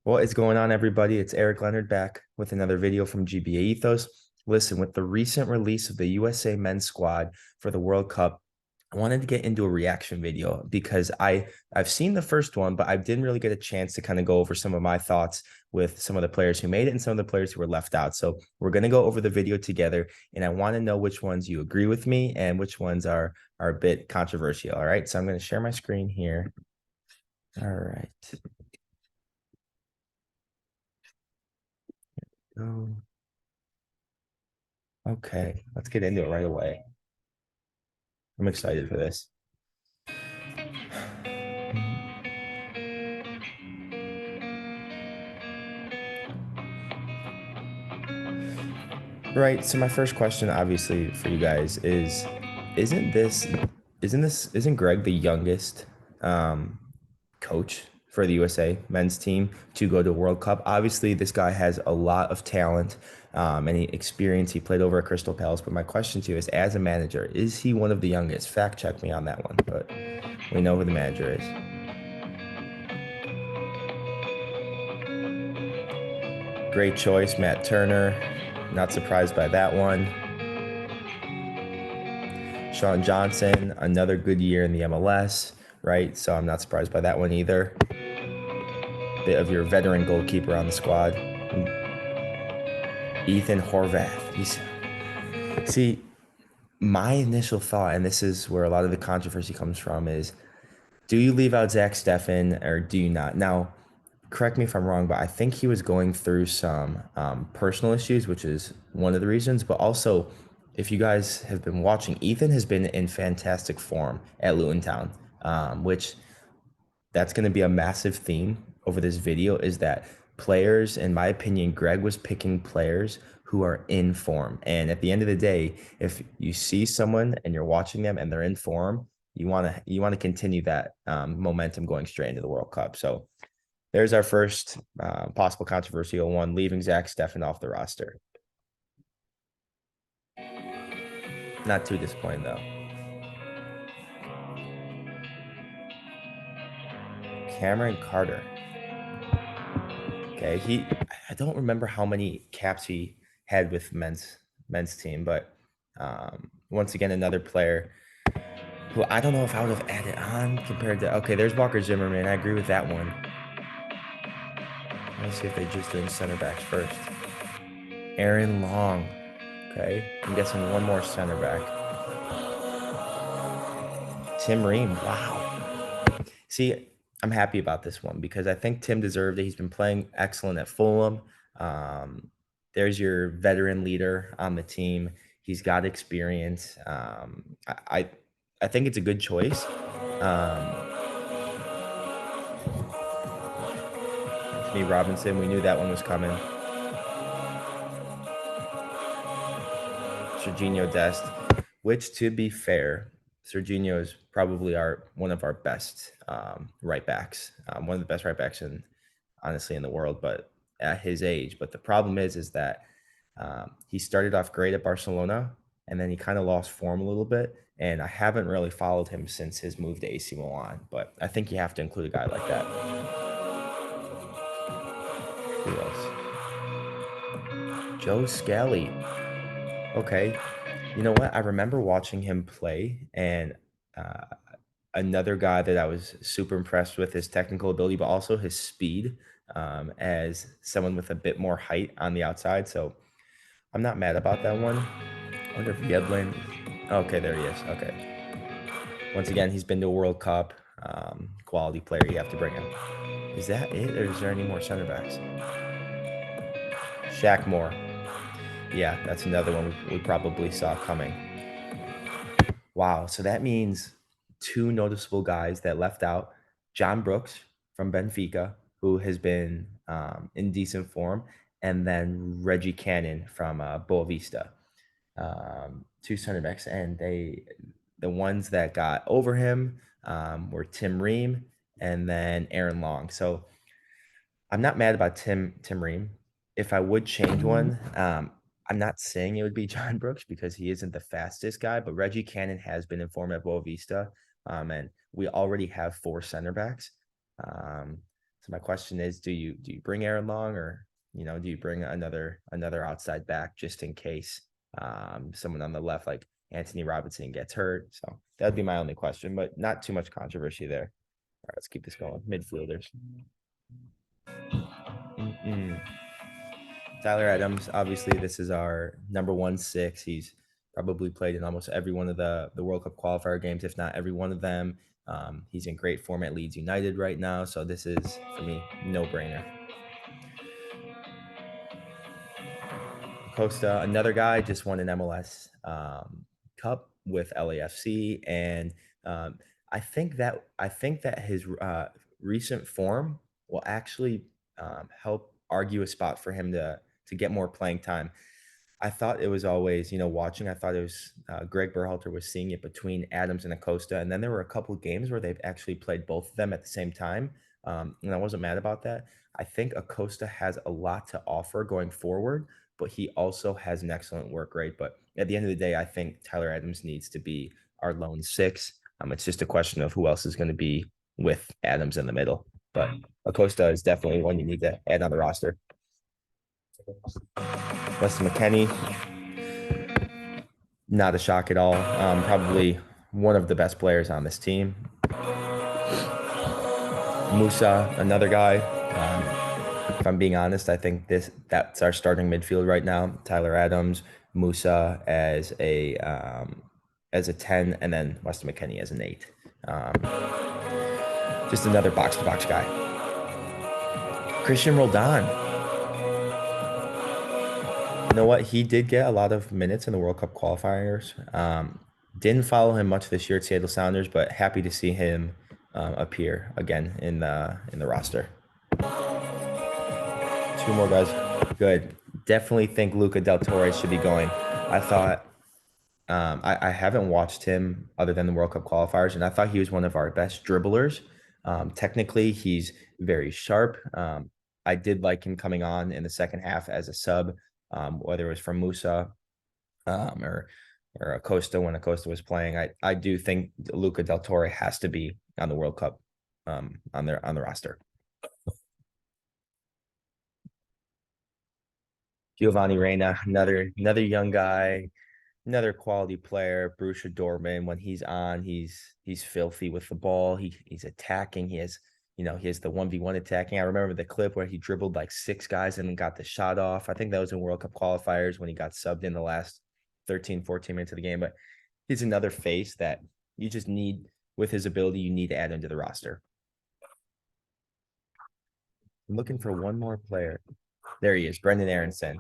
What is going on, everybody? It's Eric Leonard back with another video from GBA Ethos. Listen, with the recent release of the USA men's squad for the World Cup, I wanted to get into a reaction video because I've seen the first one, but I didn't really get a chance to kind of go over some of my thoughts with some of the players who made it and some of the players who were left out. So we're going to go over the video together, and I want to know which ones you agree with me and which ones are a bit controversial. All right, so I'm going to share my screen here. All right. Go. Okay, let's get into it right away. I'm excited for this. Right. So my first question, obviously, for you guys is, isn't this, isn't Greg the youngest um, coach for the USA men's team to go to a World Cup? Obviously, this guy has a lot of talent and experience. He played over at Crystal Palace. But my question to you is, as a manager, is he one of the youngest? Fact check me on that one. But we know who the manager is. Great choice, Matt Turner. Not surprised by that one. Sean Johnson, another good year in the MLS, right? So I'm not surprised by that one either. Bit of your veteran goalkeeper on the squad. Ethan Horvath. See, my initial thought, and this is where a lot of the controversy comes from, is do you leave out Zach Steffen or do you not? Now, correct me if I'm wrong, but I think he was going through some personal issues, which is one of the reasons. But also, if you guys have been watching, Ethan has been in fantastic form at Luton Town, which that's going to be a massive theme over this video is that players, in my opinion, Greg was picking players who are in form. And at the end of the day, if you see someone and you're watching them and they're in form, you want to continue that momentum going straight into the World Cup. So there's our first possible controversial one, leaving Zach Steffen off the roster. Not too disappointing though. Cameron Carter. Okay, I don't remember how many caps he had with men's team, but once again another player who I don't know if I would have added on compared to. Okay, there's Walker Zimmerman. I agree with that one. Let's see if they just doing center backs first. Aaron Long. Okay, I'm guessing one more center back. Tim Ream. Wow. See, I'm happy about this one because I think Tim deserved it. He's been playing excellent at Fulham. Um, there's your veteran leader on the team. He's got experience. I think it's a good choice. Anthony Robinson, we knew that one was coming. Serginho Dest, which to be fair, Serginho is probably one of our best right backs, one of the best right backs in honestly in the world, but at his age. But the problem is that he started off great at Barcelona, and then he kind of lost form a little bit. And I haven't really followed him since his move to AC Milan. But I think you have to include a guy like that. Who else? Joe Scally. Okay. You know what? I remember watching him play, and uh, another guy that I was super impressed with his technical ability, but also his speed as someone with a bit more height on the outside. So I'm not mad about that one. I wonder if Yedlin. Okay, there he is. Okay. Once again, he's been to a World Cup. Quality player. You have to bring him. Is that it, or is there any more center backs? Shaq Moore. Yeah, that's another one we probably saw coming. Wow. So that means two noticeable guys that left out: John Brooks from Benfica, who has been in decent form, and then Reggie Cannon from Boavista. Two center backs, and the ones that got over him were Tim Ream and then Aaron Long. So I'm not mad about Tim Ream. If I would change one, I'm not saying it would be John Brooks because he isn't the fastest guy, but Reggie Cannon has been in form at Boa Vista, and we already have four center backs. Um, So my question is, do you bring Aaron Long, or do you bring another outside back just in case someone on the left like Anthony Robinson gets hurt? So that'd be my only question, but not too much controversy there. All right, let's keep this going. Midfielders. Mm-mm. Tyler Adams, obviously, this is our number 1-6. He's probably played in almost every one of the World Cup qualifier games, if not every one of them. He's in great form at Leeds United right now, so this is, for me, no brainer. Costa, another guy, just won an MLS Cup with LAFC, and I think that his recent form will actually help argue a spot for him to get more playing time. I thought it was always, watching. I thought it was Greg Berhalter was seeing it between Adams and Acosta, and then there were a couple of games where they've actually played both of them at the same time, and I wasn't mad about that. I think Acosta has a lot to offer going forward, but he also has an excellent work rate. But at the end of the day, I think Tyler Adams needs to be our lone six. It's just a question of who else is going to be with Adams in the middle. But Acosta is definitely one you need to add on the roster. Weston McKennie, not a shock at all. Probably one of the best players on this team. Musa, another guy. If I'm being honest, I think that's our starting midfield right now. Tyler Adams, Musa as a 10, and then Weston McKennie as an 8. Just another box to box guy. Christian Roldan. You know what? He did get a lot of minutes in the World Cup qualifiers. Didn't follow him much this year at Seattle Sounders, but happy to see him appear again in the roster. Two more guys. Good. Definitely think Luca Del Torre should be going. I thought I haven't watched him other than the World Cup qualifiers, and I thought he was one of our best dribblers. Technically, he's very sharp. I did like him coming on in the second half as a sub, whether it was from Musa or Acosta when Acosta was playing. I do think Luca Del Torre has to be on the World Cup on the roster. Giovanni Reina, another young guy, another quality player. Borussia Dortmund, when he's on, he's filthy with the ball. He's attacking. He has the 1v1 attacking. I remember the clip where he dribbled like 6 guys and got the shot off. I think that was in World Cup qualifiers when he got subbed in the last 13, 14 minutes of the game. But he's another face that you just need, with his ability, you need to add into the roster. I'm looking for one more player. There he is, Brendan Aronson,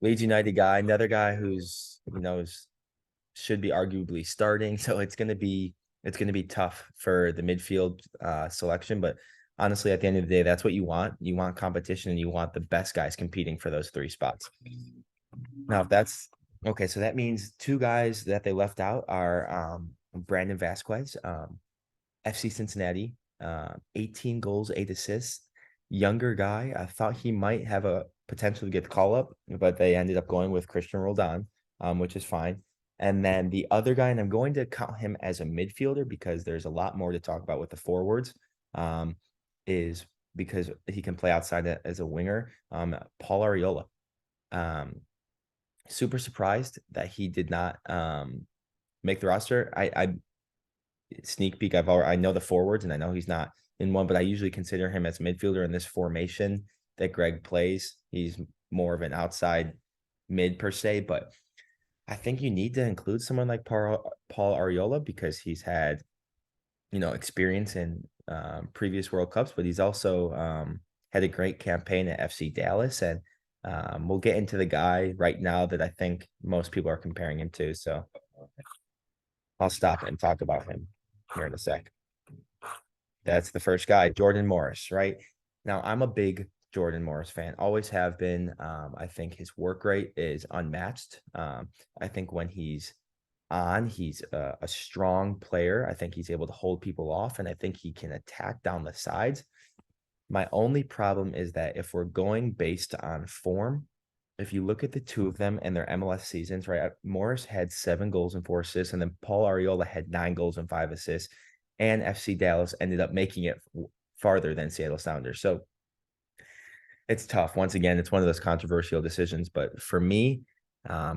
Leeds United guy, another guy who's should be arguably starting. So it's gonna be tough for the midfield selection. But honestly, at the end of the day, that's what you want. You want competition, and you want the best guys competing for those 3 spots. Now, if that's okay, so that means 2 guys that they left out are Brandon Vasquez, FC Cincinnati, 18 goals, 8 assists. Younger guy. I thought he might have a potential to get the call up, but they ended up going with Christian Roldan, which is fine. And then the other guy, and I'm going to count him as a midfielder because there's a lot more to talk about with the forwards, is because he can play outside as a winger. Paul Arriola. Super surprised that he did not make the roster. I sneak peek. I know the forwards, and I know he's not in one, but I usually consider him as a midfielder in this formation that Greg plays. He's more of an outside mid per se, but I think you need to include someone like Paul Arriola because he's had, experience in previous World Cups, but he's also had a great campaign at FC Dallas. And we'll get into the guy right now that I think most people are comparing him to. So I'll stop and talk about him here in a sec. That's the first guy, Jordan Morris, right? Now, I'm a big Jordan Morris fan, always have been. I think his work rate is unmatched. I think when he's on, he's a strong player. I think he's able to hold people off, and I think he can attack down the sides. My only problem is that if we're going based on form, if you look at the 2 of them and their MLS seasons, right? Morris had 7 goals and 4 assists, and then Paul Arriola had 9 goals and 5 assists. And FC Dallas ended up making it farther than Seattle Sounders. So it's tough. Once again, it's one of those controversial decisions. But for me,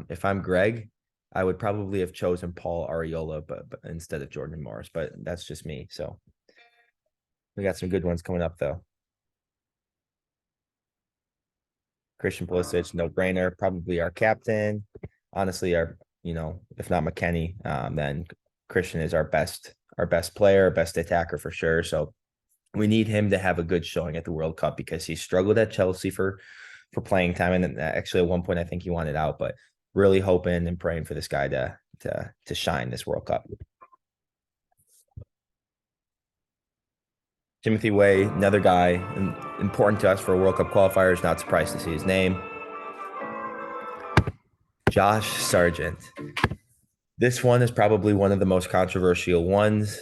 if I'm Greg, I would probably have chosen Paul Arriola, but instead of Jordan Morris. But that's just me. So we got some good ones coming up, though. Christian Pulisic, no brainer, probably our captain. Honestly, if not McKennie, then Christian is our best player, best attacker for sure. So we need him to have a good showing at the World Cup because he struggled at Chelsea for playing time, and actually at one point I think he wanted out, but really hoping and praying for this guy to shine this World Cup. Timothy Way, another guy important to us for World Cup qualifiers. Not surprised to see his name. Josh Sargent. This one is probably one of the most controversial ones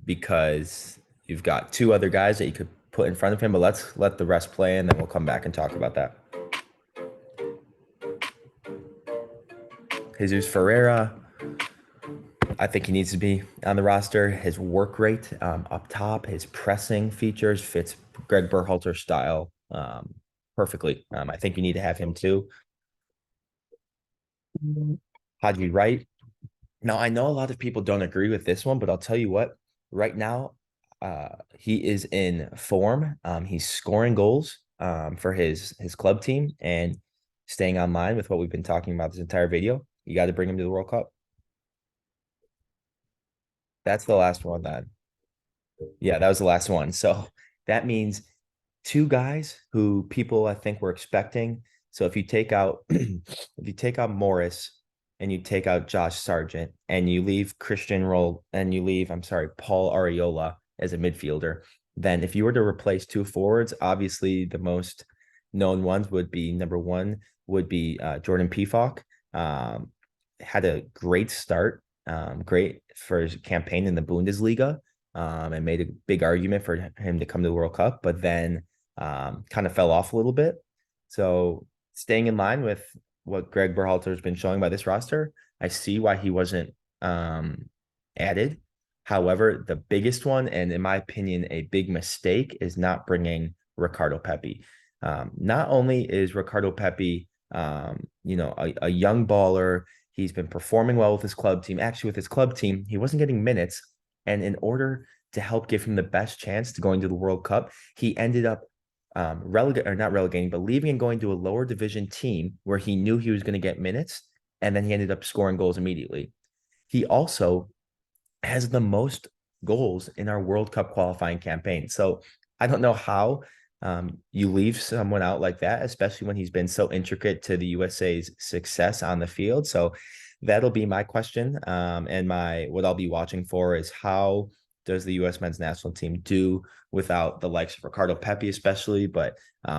because you've got two other guys that you could put in front of him, but let's let the rest play and then we'll come back and talk about that. Jesus Ferreira, I think he needs to be on the roster. His work rate up top, his pressing features fits Greg Berhalter's style perfectly. I think you need to have him too. Haji Wright. Now, I know a lot of people don't agree with this one, but I'll tell you what, right now, he is in form. He's scoring goals for his club team and staying online with what we've been talking about this entire video. You got to bring him to the World Cup. That's the last one then. Yeah, that was the last one. So that means two guys who people I think were expecting. So if you take out Morris and you take out Josh Sargent and you leave Paul Arriola as a midfielder, then if you were to replace two forwards, obviously the most known ones would be number one would be Jordan Pefok. Had a great start, great for his campaign in the Bundesliga, and made a big argument for him to come to the World Cup, but then kind of fell off a little bit. So staying in line with what Greg Berhalter has been showing by this roster, I see why he wasn't added. However, the biggest one, and in my opinion, a big mistake, is not bringing Ricardo Pepi. Not only is Ricardo Pepi, a young baller, he's been performing well with his club team. Actually, with his club team, he wasn't getting minutes. And in order to help give him the best chance to going to the World Cup, he ended up not relegating, but leaving and going to a lower division team where he knew he was going to get minutes. And then he ended up scoring goals immediately. He also has the most goals in our World Cup qualifying campaign. So I don't know how you leave someone out like that, especially when he's been so intricate to the USA's success on the field. So that'll be my question. And what I'll be watching for is how does the U.S. men's national team do without the likes of Ricardo Pepi, especially, but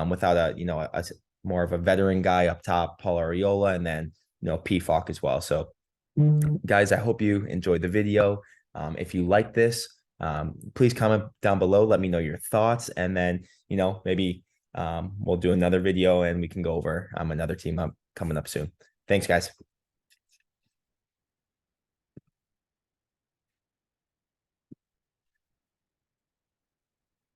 without a more of a veteran guy up top, Paul Arriola, and then Pefok as well. So guys, I hope you enjoyed the video. If you like this, please comment down below. Let me know your thoughts, and then maybe we'll do another video and we can go over another team coming up soon. Thanks, guys.